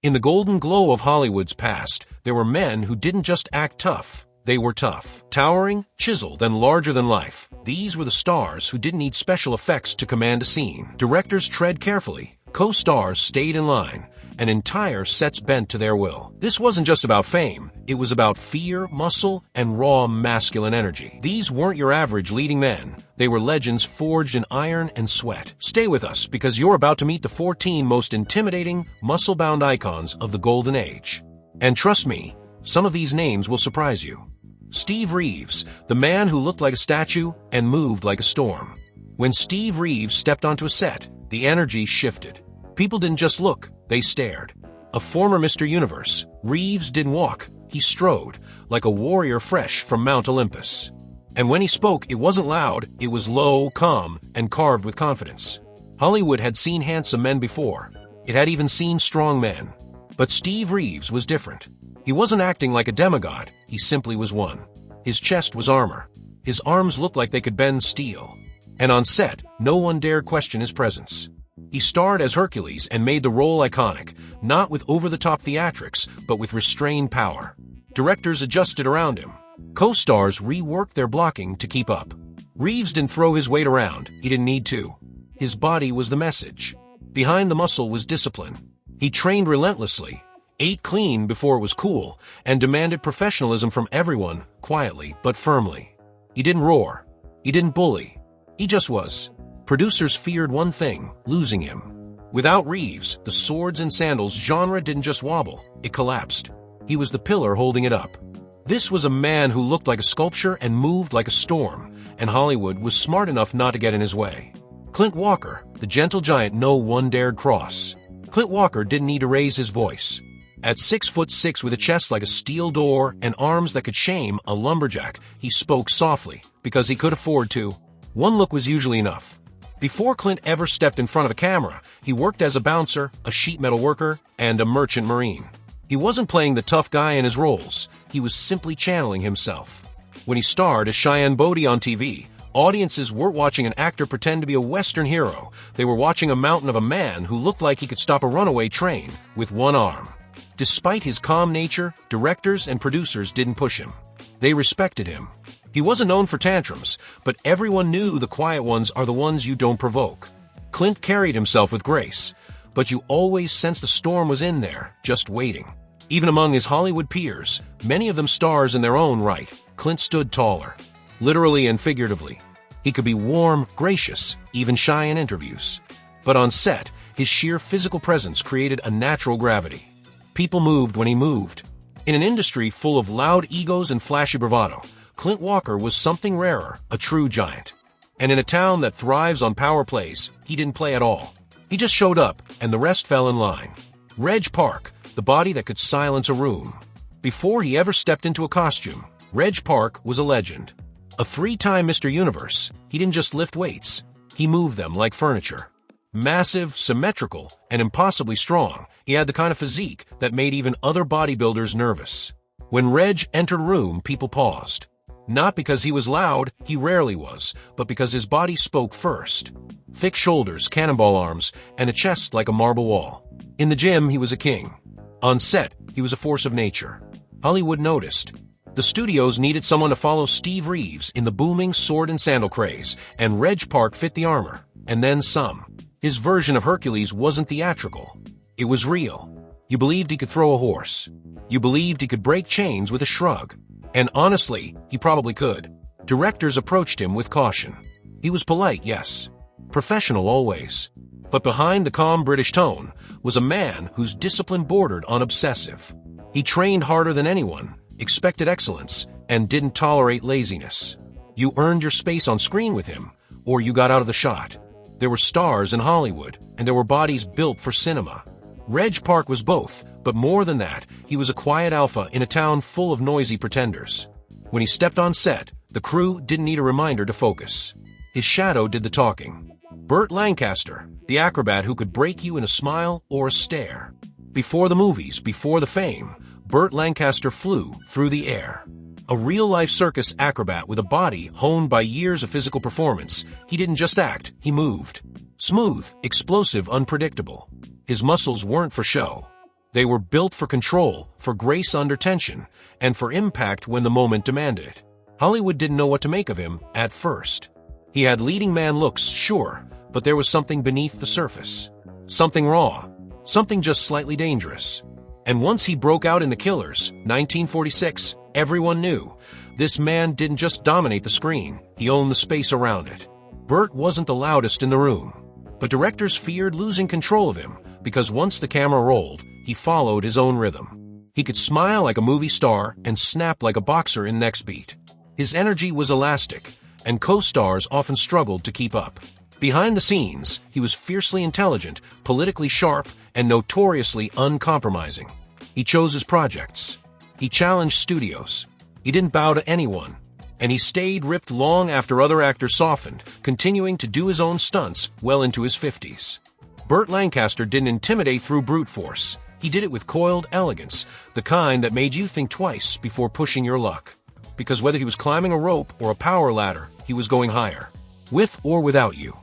In the golden glow of Hollywood's past, there were men who didn't just act tough. They were tough, towering, chiseled, and larger than life. These were the stars who didn't need special effects to command a scene. Directors tread carefully. Co-stars stayed in line, and entire sets bent to their will. This wasn't just about fame. It was about fear, muscle, and raw masculine energy. These weren't your average leading men. They were legends forged in iron and sweat. Stay with us, because you're about to meet the 14 most intimidating, muscle-bound icons of the Golden Age. And trust me, some of these names will surprise you. Steve Reeves, the man who looked like a statue and moved like a storm. When Steve Reeves stepped onto a set, the energy shifted. People didn't just look, they stared. A former Mr. Universe, Reeves didn't walk, he strode, like a warrior fresh from Mount Olympus. And when he spoke, it wasn't loud, it was low, calm, and carved with confidence. Hollywood had seen handsome men before. It had even seen strong men. But Steve Reeves was different. He wasn't acting like a demigod, he simply was one. His chest was armor. His arms looked like they could bend steel. And on set, no one dared question his presence. He starred as Hercules and made the role iconic, not with over-the-top theatrics, but with restrained power. Directors adjusted around him. Co-stars reworked their blocking to keep up. Reeves didn't throw his weight around, he didn't need to. His body was the message. Behind the muscle was discipline. He trained relentlessly, ate clean before it was cool, and demanded professionalism from everyone, quietly but firmly. He didn't roar. He didn't bully. He just was. Producers feared one thing, losing him. Without Reeves, the swords-and-sandals genre didn't just wobble, it collapsed. He was the pillar holding it up. This was a man who looked like a sculpture and moved like a storm, and Hollywood was smart enough not to get in his way. Clint Walker, the gentle giant no one dared cross. Clint Walker didn't need to raise his voice. At 6'6" with a chest like a steel door and arms that could shame a lumberjack, he spoke softly, because he could afford to. One look was usually enough. Before Clint ever stepped in front of a camera, he worked as a bouncer, a sheet metal worker, and a merchant marine. He wasn't playing the tough guy in his roles, he was simply channeling himself. When he starred as Cheyenne Bodie on TV, audiences weren't watching an actor pretend to be a Western hero, they were watching a mountain of a man who looked like he could stop a runaway train with one arm. Despite his calm nature, directors and producers didn't push him. They respected him. He wasn't known for tantrums, but everyone knew the quiet ones are the ones you don't provoke. Clint carried himself with grace, but you always sensed the storm was in there, just waiting. Even among his Hollywood peers, many of them stars in their own right, Clint stood taller. Literally and figuratively. He could be warm, gracious, even shy in interviews. But on set, his sheer physical presence created a natural gravity. People moved when he moved. In an industry full of loud egos and flashy bravado, Clint Walker was something rarer, a true giant. And in a town that thrives on power plays, he didn't play at all. He just showed up, and the rest fell in line. Reg Park, the body that could silence a room. Before he ever stepped into a costume, Reg Park was a legend. A 3-time Mr. Universe, he didn't just lift weights, he moved them like furniture. Massive, symmetrical, and impossibly strong, he had the kind of physique that made even other bodybuilders nervous. When Reg entered a room, people paused. Not because he was loud, he rarely was, but because his body spoke first. Thick shoulders, cannonball arms, and a chest like a marble wall. In the gym, he was a king. On set, he was a force of nature. Hollywood noticed. The studios needed someone to follow Steve Reeves in the booming sword-and-sandal craze, and Reg Park fit the armor, and then some. His version of Hercules wasn't theatrical. It was real. You believed he could throw a horse. You believed he could break chains with a shrug. And honestly, he probably could. Directors approached him with caution. He was polite, yes. Professional always. But behind the calm British tone was a man whose discipline bordered on obsessive. He trained harder than anyone, expected excellence, and didn't tolerate laziness. You earned your space on screen with him, or you got out of the shot. There were stars in Hollywood, and there were bodies built for cinema. Reg Park was both, but more than that, he was a quiet alpha in a town full of noisy pretenders. When he stepped on set, the crew didn't need a reminder to focus. His shadow did the talking. Burt Lancaster, the acrobat who could break you in a smile or a stare. Before the movies, before the fame, Burt Lancaster flew through the air. A real-life circus acrobat with a body honed by years of physical performance, he didn't just act, he moved. Smooth, explosive, unpredictable. His muscles weren't for show. They were built for control, for grace under tension, and for impact when the moment demanded it. Hollywood didn't know what to make of him at first. He had leading man looks, sure, but there was something beneath the surface. Something raw. Something just slightly dangerous. And once he broke out in The Killers, 1946, everyone knew. This man didn't just dominate the screen, he owned the space around it. Burt wasn't the loudest in the room, but directors feared losing control of him because once the camera rolled, he followed his own rhythm. He could smile like a movie star and snap like a boxer in next beat. His energy was elastic, and co-stars often struggled to keep up. Behind the scenes, he was fiercely intelligent, politically sharp, and notoriously uncompromising. He chose his projects. He challenged studios. He didn't bow to anyone. And he stayed ripped long after other actors softened, continuing to do his own stunts well into his 50s. Burt Lancaster didn't intimidate through brute force. He did it with coiled elegance, the kind that made you think twice before pushing your luck. Because whether he was climbing a rope or a power ladder, he was going higher. With or without you.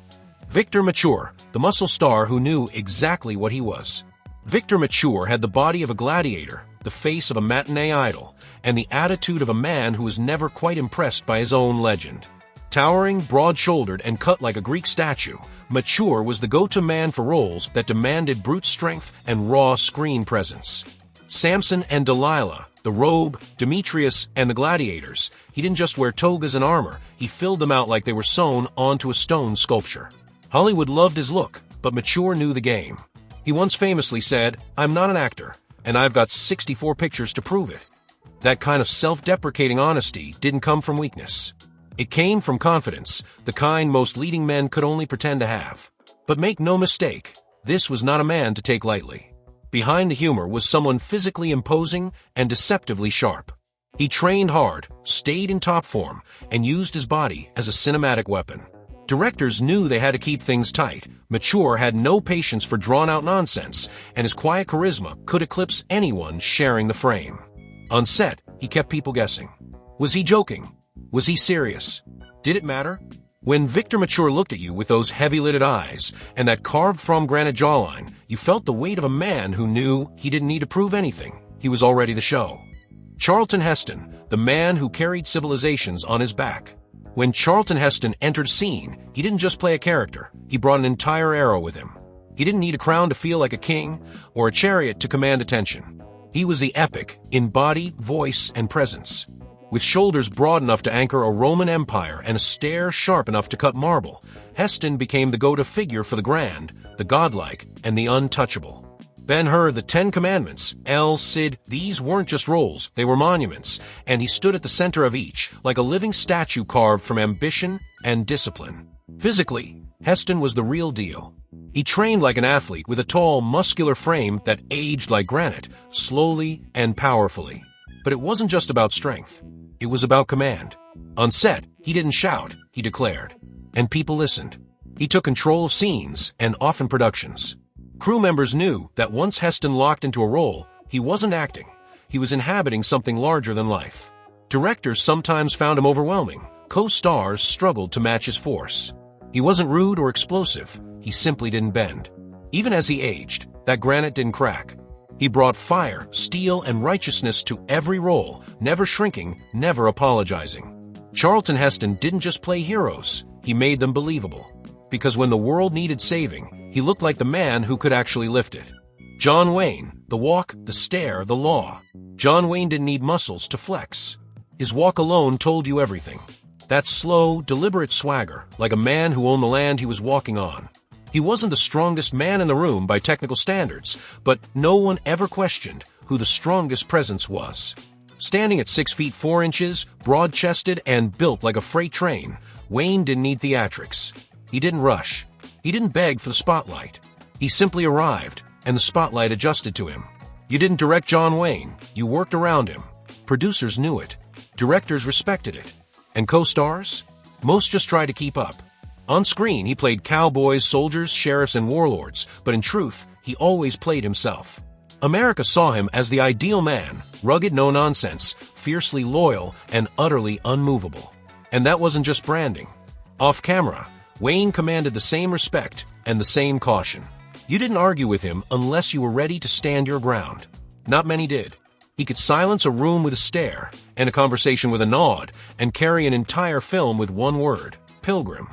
Victor Mature, the muscle star who knew exactly what he was. Victor Mature had the body of a gladiator, the face of a matinee idol, and the attitude of a man who was never quite impressed by his own legend. Towering, broad-shouldered, and cut like a Greek statue, Mature was the go-to man for roles that demanded brute strength and raw screen presence. Samson and Delilah, the Robe, Demetrius, and the Gladiators, he didn't just wear togas and armor, he filled them out like they were sewn onto a stone sculpture. Hollywood loved his look, but Mature knew the game. He once famously said, "I'm not an actor, and I've got 64 pictures to prove it." That kind of self-deprecating honesty didn't come from weakness. It came from confidence, the kind most leading men could only pretend to have. But make no mistake, this was not a man to take lightly. Behind the humor was someone physically imposing and deceptively sharp. He trained hard, stayed in top form, and used his body as a cinematic weapon. Directors knew they had to keep things tight. Mature had no patience for drawn-out nonsense, and his quiet charisma could eclipse anyone sharing the frame. On set, he kept people guessing. Was he joking? Was he serious? Did it matter? When Victor Mature looked at you with those heavy-lidded eyes and that carved-from granite jawline, you felt the weight of a man who knew he didn't need to prove anything. He was already the show. Charlton Heston, the man who carried civilizations on his back. When Charlton Heston entered a scene, he didn't just play a character, he brought an entire era with him. He didn't need a crown to feel like a king, or a chariot to command attention. He was the epic, in body, voice, and presence. With shoulders broad enough to anchor a Roman Empire and a stare sharp enough to cut marble, Heston became the go-to figure for the grand, the godlike, and the untouchable. Ben-Hur, the 10 Commandments, El Cid, these weren't just roles, they were monuments, and he stood at the center of each, like a living statue carved from ambition and discipline. Physically, Heston was the real deal. He trained like an athlete with a tall, muscular frame that aged like granite, slowly and powerfully. But it wasn't just about strength. It was about command. On set, he didn't shout, he declared. And people listened. He took control of scenes and often productions. Crew members knew that once Heston locked into a role, he wasn't acting. He was inhabiting something larger than life. Directors sometimes found him overwhelming. Co-stars struggled to match his force. He wasn't rude or explosive. He simply didn't bend. Even as he aged, that granite didn't crack. He brought fire, steel, and righteousness to every role, never shrinking, never apologizing. Charlton Heston didn't just play heroes, he made them believable. Because when the world needed saving, he looked like the man who could actually lift it. John Wayne, the walk, the stare, the law. John Wayne didn't need muscles to flex. His walk alone told you everything. That slow, deliberate swagger, like a man who owned the land he was walking on. He wasn't the strongest man in the room by technical standards, but no one ever questioned who the strongest presence was. Standing at 6 feet 4 inches, broad-chested, and built like a freight train, Wayne didn't need theatrics. He didn't rush. He didn't beg for the spotlight. He simply arrived, and the spotlight adjusted to him. You didn't direct John Wayne, you worked around him. Producers knew it. Directors respected it. And co-stars? Most just tried to keep up. On screen, he played cowboys, soldiers, sheriffs, and warlords, but in truth, he always played himself. America saw him as the ideal man, rugged no-nonsense, fiercely loyal, and utterly unmovable. And that wasn't just branding. Off camera, Wayne commanded the same respect and the same caution. You didn't argue with him unless you were ready to stand your ground. Not many did. He could silence a room with a stare, and a conversation with a nod, and carry an entire film with one word: Pilgrim.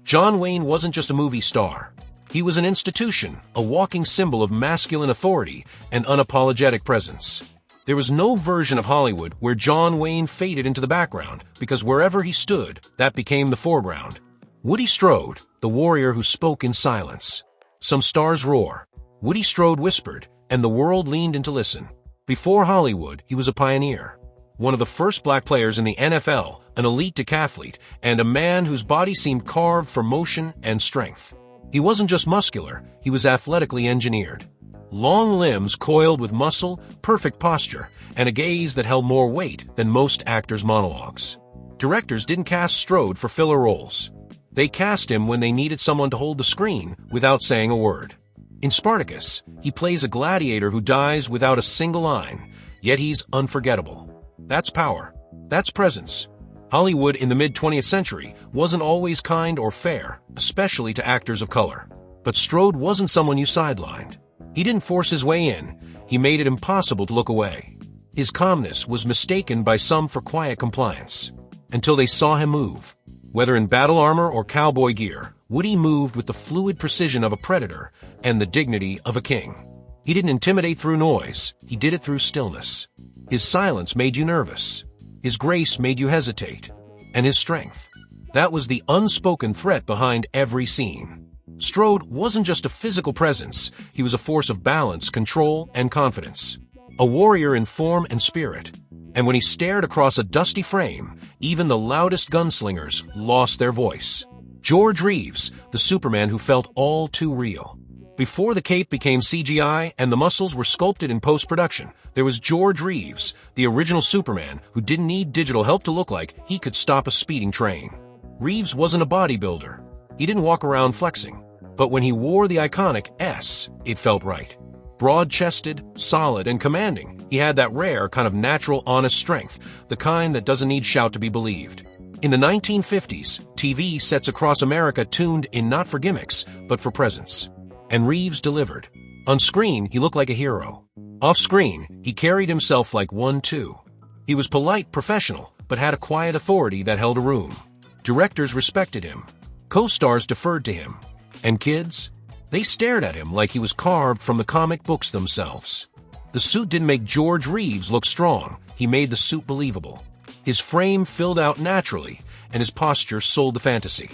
John Wayne wasn't just a movie star. He was an institution, a walking symbol of masculine authority and unapologetic presence. There was no version of Hollywood where John Wayne faded into the background, because wherever he stood, that became the foreground. Woody Strode, the warrior who spoke in silence. Some stars roar. Woody Strode whispered, and the world leaned in to listen. Before Hollywood, he was a pioneer. One of the first black players in the NFL, an elite decathlete, and a man whose body seemed carved for motion and strength. He wasn't just muscular, he was athletically engineered. Long limbs coiled with muscle, perfect posture, and a gaze that held more weight than most actors' monologues. Directors didn't cast Strode for filler roles. They cast him when they needed someone to hold the screen without saying a word. In Spartacus, he plays a gladiator who dies without a single line, yet he's unforgettable. That's power. That's presence. Hollywood in the mid-20th century wasn't always kind or fair, especially to actors of color. But Strode wasn't someone you sidelined. He didn't force his way in. He made it impossible to look away. His calmness was mistaken by some for quiet compliance, until they saw him move. Whether in battle armor or cowboy gear, Woody moved with the fluid precision of a predator and the dignity of a king. He didn't intimidate through noise. He did it through stillness. His silence made you nervous. His grace made you hesitate. And his strength. That was the unspoken threat behind every scene. Strode wasn't just a physical presence. He was a force of balance, control, and confidence. A warrior in form and spirit. And when he stared across a dusty frame, even the loudest gunslingers lost their voice. George Reeves, the Superman who felt all too real. Before the cape became CGI and the muscles were sculpted in post-production, there was George Reeves, the original Superman, who didn't need digital help to look like he could stop a speeding train. Reeves wasn't a bodybuilder. He didn't walk around flexing. But when he wore the iconic S, it felt right. Broad-chested, solid, and commanding, he had that rare kind of natural, honest strength, the kind that doesn't need shout to be believed. In the 1950s, TV sets across America tuned in not for gimmicks, but for presence. And Reeves delivered. On screen, he looked like a hero. Off-screen, he carried himself like one too. He was polite, professional, but had a quiet authority that held a room. Directors respected him. Co-stars deferred to him. And kids? They stared at him like he was carved from the comic books themselves. The suit didn't make George Reeves look strong. He made the suit believable. His frame filled out naturally, and his posture sold the fantasy.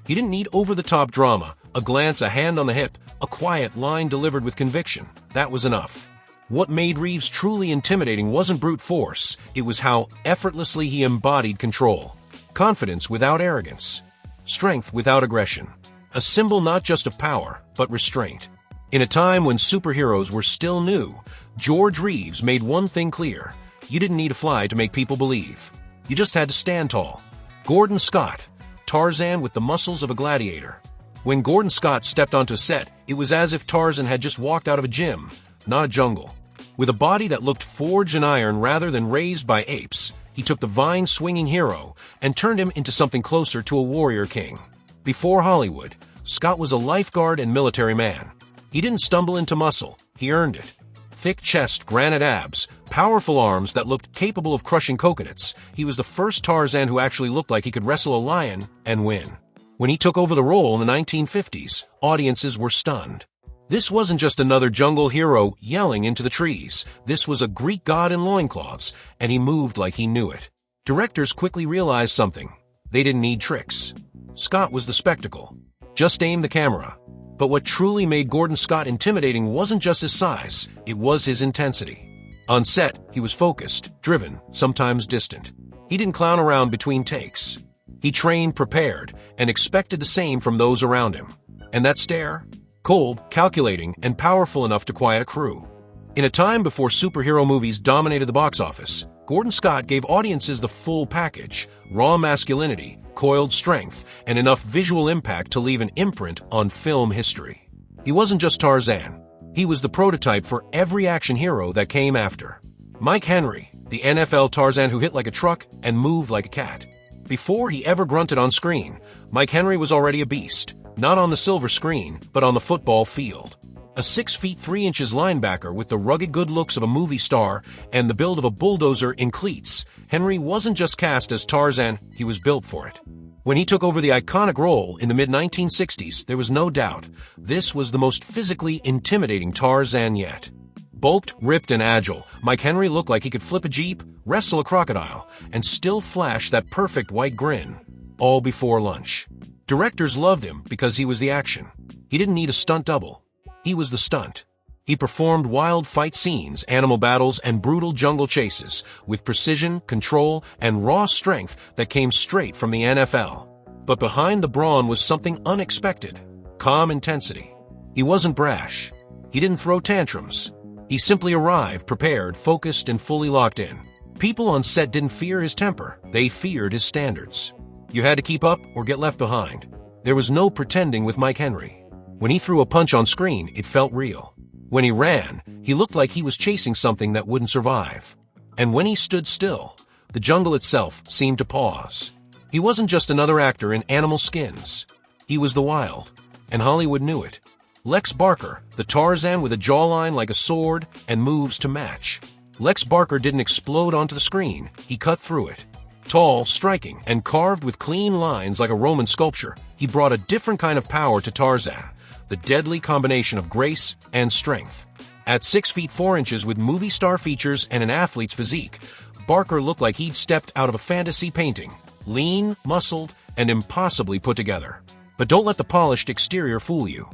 He didn't need over-the-top drama, a glance, a hand on the hip, a quiet line delivered with conviction. That was enough. What made Reeves truly intimidating wasn't brute force. It was how effortlessly he embodied control. Confidence without arrogance. Strength without aggression. A symbol not just of power, but restraint. In a time when superheroes were still new, George Reeves made one thing clear. You didn't need to fly to make people believe. You just had to stand tall. Gordon Scott, Tarzan with the muscles of a gladiator. When Gordon Scott stepped onto set, it was as if Tarzan had just walked out of a gym, not a jungle. With a body that looked forged in iron rather than raised by apes, he took the vine-swinging hero and turned him into something closer to a warrior king. Before Hollywood, Scott was a lifeguard and military man. He didn't stumble into muscle, he earned it. Thick chest, granite abs, powerful arms that looked capable of crushing coconuts. He was the first Tarzan who actually looked like he could wrestle a lion and win. When he took over the role in the 1950s, audiences were stunned. This wasn't just another jungle hero yelling into the trees. This was a Greek god in loincloths, and he moved like he knew it. Directors quickly realized something. They didn't need tricks. Scott was the spectacle. Just aim the camera. But what truly made Gordon Scott intimidating wasn't just his size, it was his intensity. On set, he was focused, driven, sometimes distant. He didn't clown around between takes. He trained, prepared, and expected the same from those around him. And that stare? Cold, calculating, and powerful enough to quiet a crew. In a time before superhero movies dominated the box office, Gordon Scott gave audiences the full package: raw masculinity, coiled strength, and enough visual impact to leave an imprint on film history. He wasn't just Tarzan. He was the prototype for every action hero that came after. Mike Henry, the NFL Tarzan who hit like a truck and moved like a cat. Before he ever grunted on screen, Mike Henry was already a beast, not on the silver screen, but on the football field. A 6 feet 3 inches linebacker with the rugged good looks of a movie star and the build of a bulldozer in cleats, Henry wasn't just cast as Tarzan, he was built for it. When he took over the iconic role in the mid-1960s, there was no doubt this was the most physically intimidating Tarzan yet. Bulked, ripped, and agile, Mike Henry looked like he could flip a jeep, wrestle a crocodile, and still flash that perfect white grin, all before lunch. Directors loved him because he was the action. He didn't need a stunt double. He was the stunt. He performed wild fight scenes, animal battles, and brutal jungle chases with precision, control, and raw strength that came straight from the NFL. But behind the brawn was something unexpected: calm intensity. He wasn't brash. He didn't throw tantrums. He simply arrived prepared, focused, and fully locked in. People on set didn't fear his temper. They feared his standards. You had to keep up or get left behind. There was no pretending with Mike Henry. When he threw a punch on screen, it felt real. When he ran, he looked like he was chasing something that wouldn't survive. And when he stood still, the jungle itself seemed to pause. He wasn't just another actor in animal skins. He was the wild, and Hollywood knew it. Lex Barker, the Tarzan with a jawline like a sword and moves to match. Lex Barker didn't explode onto the screen, he cut through it. Tall, striking, and carved with clean lines like a Roman sculpture, he brought a different kind of power to Tarzan, the deadly combination of grace and strength. At 6 feet 4 inches with movie star features and an athlete's physique, Barker looked like he'd stepped out of a fantasy painting, lean, muscled, and impossibly put together. But don't let the polished exterior fool you.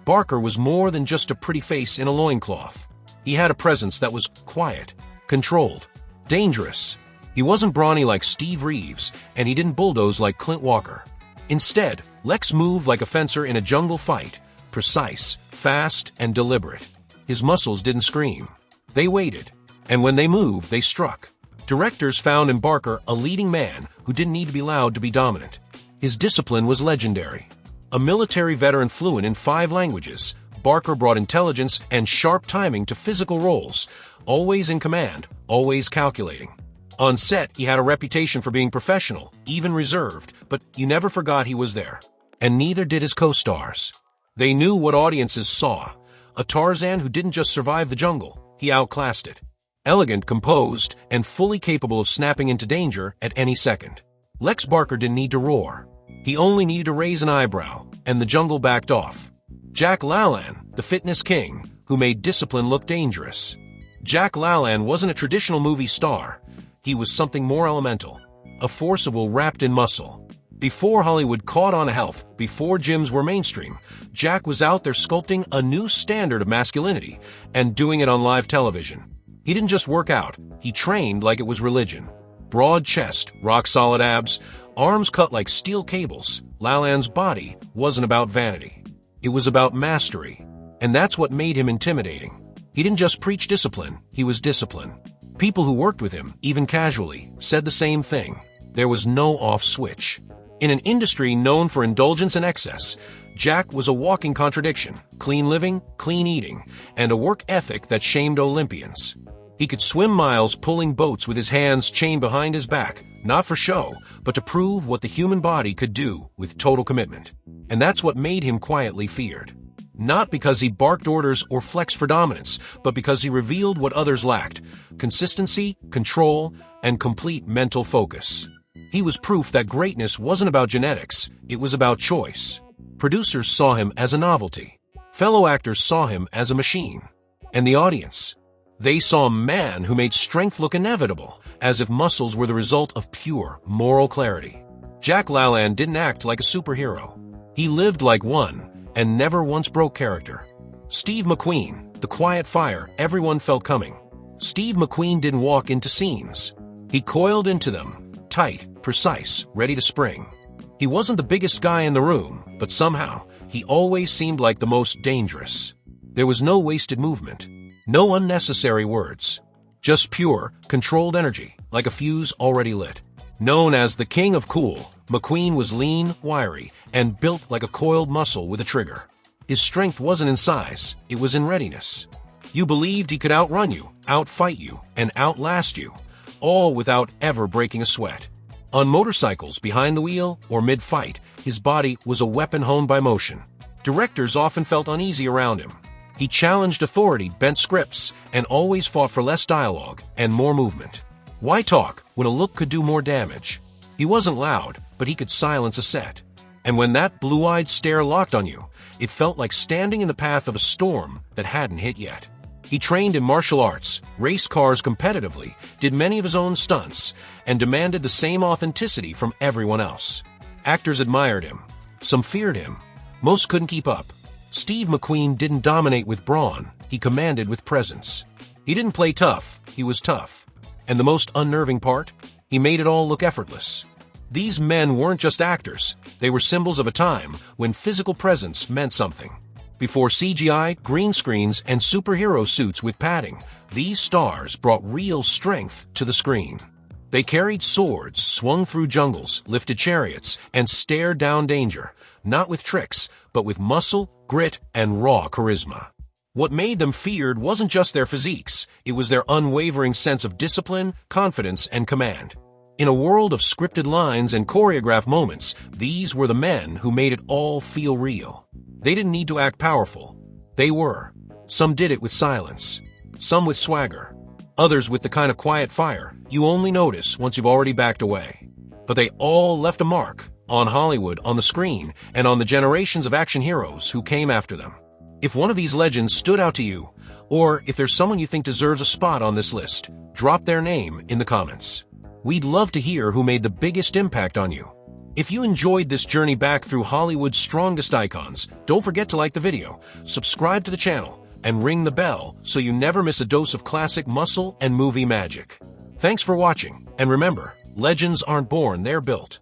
Barker was more than just a pretty face in a loincloth. He had a presence that was quiet, controlled, dangerous. He wasn't brawny like Steve Reeves, and he didn't bulldoze like Clint Walker. Instead, Lex moved like a fencer in a jungle fight, precise, fast, and deliberate. His muscles didn't scream. They waited, and when they moved, they struck. Directors found in Barker a leading man who didn't need to be loud to be dominant. His discipline was legendary. A military veteran fluent in 5 languages, Barker brought intelligence and sharp timing to physical roles, always in command, always calculating. On set, he had a reputation for being professional, even reserved, but you never forgot he was there. And neither did his co-stars. They knew what audiences saw. A Tarzan who didn't just survive the jungle, he outclassed it. Elegant, composed, and fully capable of snapping into danger at any second. Lex Barker didn't need to roar. He only needed to raise an eyebrow, and the jungle backed off. Jack LaLanne, the fitness king, who made discipline look dangerous. Jack LaLanne wasn't a traditional movie star. He was something more elemental, a forcible wrapped in muscle. Before Hollywood caught on to health, before gyms were mainstream, Jack was out there sculpting a new standard of masculinity and doing it on live television. He didn't just work out, he trained like it was religion. Broad chest, rock-solid abs, arms cut like steel cables, LaLanne's body wasn't about vanity. It was about mastery, and that's what made him intimidating. He didn't just preach discipline, he was discipline. People who worked with him, even casually, said the same thing. There was no off switch. In an industry known for indulgence and excess, Jack was a walking contradiction: clean living, clean eating, and a work ethic that shamed Olympians. He could swim miles pulling boats with his hands chained behind his back, not for show, but to prove what the human body could do with total commitment. And that's what made him quietly feared. Not because he barked orders or flexed for dominance, but because he revealed what others lacked: consistency, control, and complete mental focus. He was proof that greatness wasn't about genetics, it was about choice. Producers saw him as a novelty. Fellow actors saw him as a machine. And the audience? They saw a man who made strength look inevitable, as if muscles were the result of pure, moral clarity. Jack LaLanne didn't act like a superhero. He lived like one, and never once broke character. Steve McQueen, the quiet fire everyone felt coming. Steve McQueen didn't walk into scenes. He coiled into them, tight, precise, ready to spring. He wasn't the biggest guy in the room, but somehow, he always seemed like the most dangerous. There was no wasted movement. No unnecessary words. Just pure, controlled energy, like a fuse already lit. Known as the King of Cool, McQueen was lean, wiry, and built like a coiled muscle with a trigger. His strength wasn't in size, it was in readiness. You believed he could outrun you, outfight you, and outlast you, all without ever breaking a sweat. On motorcycles, behind the wheel, or mid-fight, his body was a weapon honed by motion. Directors often felt uneasy around him. He challenged authority, bent scripts, and always fought for less dialogue and more movement. Why talk when a look could do more damage? He wasn't loud, but he could silence a set. And when that blue-eyed stare locked on you, it felt like standing in the path of a storm that hadn't hit yet. He trained in martial arts, raced cars competitively, did many of his own stunts, and demanded the same authenticity from everyone else. Actors admired him. Some feared him. Most couldn't keep up. Steve McQueen didn't dominate with brawn, he commanded with presence. He didn't play tough, he was tough. And the most unnerving part? He made it all look effortless. These men weren't just actors, they were symbols of a time when physical presence meant something. Before CGI, green screens, and superhero suits with padding, these stars brought real strength to the screen. They carried swords, swung through jungles, lifted chariots, and stared down danger, not with tricks, but with muscle, grit, and raw charisma. What made them feared wasn't just their physiques, it was their unwavering sense of discipline, confidence, and command. In a world of scripted lines and choreographed moments, these were the men who made it all feel real. They didn't need to act powerful. They were. Some did it with silence. Some with swagger. Others with the kind of quiet fire you only notice once you've already backed away. But they all left a mark on Hollywood, on the screen, and on the generations of action heroes who came after them. If one of these legends stood out to you, or if there's someone you think deserves a spot on this list, drop their name in the comments. We'd love to hear who made the biggest impact on you. If you enjoyed this journey back through Hollywood's strongest icons, don't forget to like the video, subscribe to the channel, and ring the bell so you never miss a dose of classic muscle and movie magic. Thanks for watching, and remember, legends aren't born, they're built.